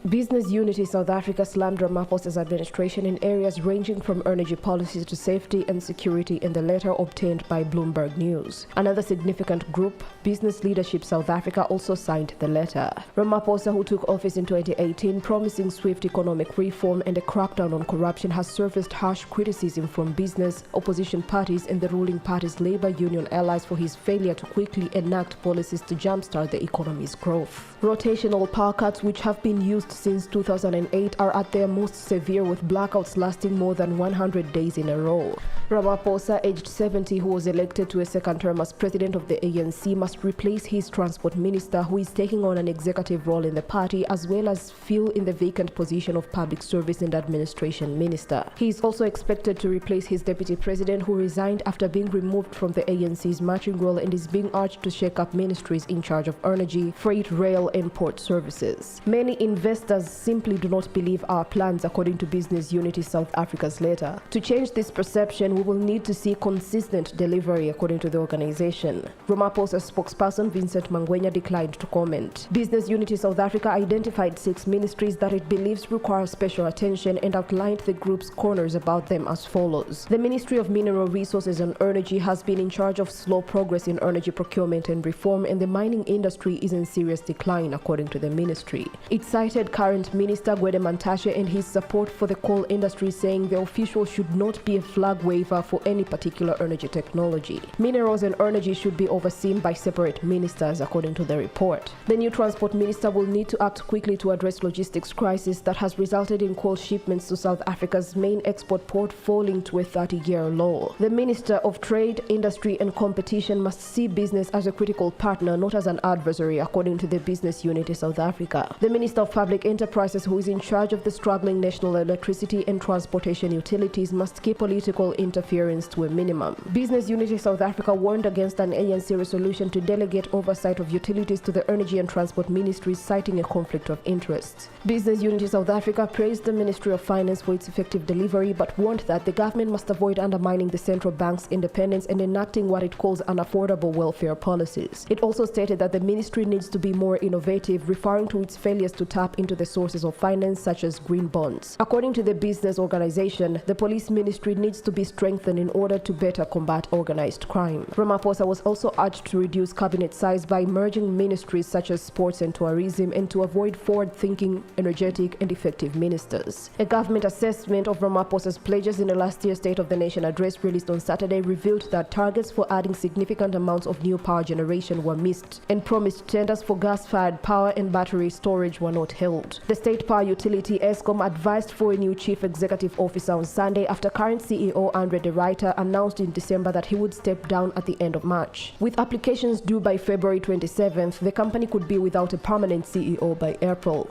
Business Unity South Africa slammed Ramaphosa's administration in areas ranging from energy policies to safety and security in the letter obtained by Bloomberg News. Another significant group, Business Leadership South Africa, also signed the letter. Ramaphosa, who took office in 2018, promising swift economic reform and a crackdown on corruption, has surfaced harsh criticism from business, opposition parties and the ruling party's labor union allies for his failure to quickly enact policies to jumpstart the economy's growth. Rotational power cuts, which have been used since 2008, are at their most severe, with blackouts lasting more than 100 days in a row. Ramaphosa, aged 70, who was elected to a second term as president of the ANC, must replace his transport minister, who is taking on an executive role in the party, as well as fill in the vacant position of public service and administration minister. He is also expected to replace his deputy president, who resigned after being removed from the ANC's marching role and is being urged to shake up ministries in charge of energy, freight, rail and port services. Many investors simply do not believe our plans, according to Business Unity South Africa's letter. To change this perception, we will need to see consistent delivery, according to the organization. Ramaphosa's spokesperson Vincent Mangwenya declined to comment. Business Unity South Africa identified 6 ministries that it believes require special attention and outlined the group's corners about them as follows. The Ministry of Mineral Resources and Energy has been in charge of slow progress in energy procurement and reform, and the mining industry is in serious decline, according to the ministry. It cited current Minister Gwede Mantashe and his support for the coal industry, saying the official should not be a flag waver for any particular energy technology. Minerals and energy should be overseen by separate ministers, according to the report. The new transport minister will need to act quickly to address logistics crisis that has resulted in coal shipments to South Africa's main export port falling to a 30-year low. The Minister of Trade, Industry and Competition must see business as a critical partner, not as an adversary, according to the Business Unity South Africa. The Minister of Public Enterprises, who is in charge of the struggling national electricity and transportation utilities, must keep political interference to a minimum. Business Unity South Africa warned against an ANC resolution to delegate oversight of utilities to the Energy and Transport Ministries, citing a conflict of interest. Business Unity South Africa praised the Ministry of Finance for its effective delivery, but warned that the government must avoid undermining the central bank's independence and enacting what it calls unaffordable welfare policies. It also stated that the ministry needs to be more innovative, referring to its failures to tap into the sources of finance such as green bonds. According to the business organization, the police ministry needs to be strengthened in order to better combat organized crime. Ramaphosa was also urged to reduce cabinet size by merging ministries such as sports and tourism, and to avoid forward-thinking, energetic and effective ministers. A government assessment of Ramaphosa's pledges in a last year's State of the Nation address released on Saturday revealed that targets for adding significant amounts of new power generation were missed, and promised tenders for gas-fired power and battery storage were not held. The state power utility Eskom advised for a new chief executive officer on Sunday after current CEO Andre de Ruyter announced in December that he would step down at the end of March. With applications due by February 27th, the company could be without a permanent CEO by April.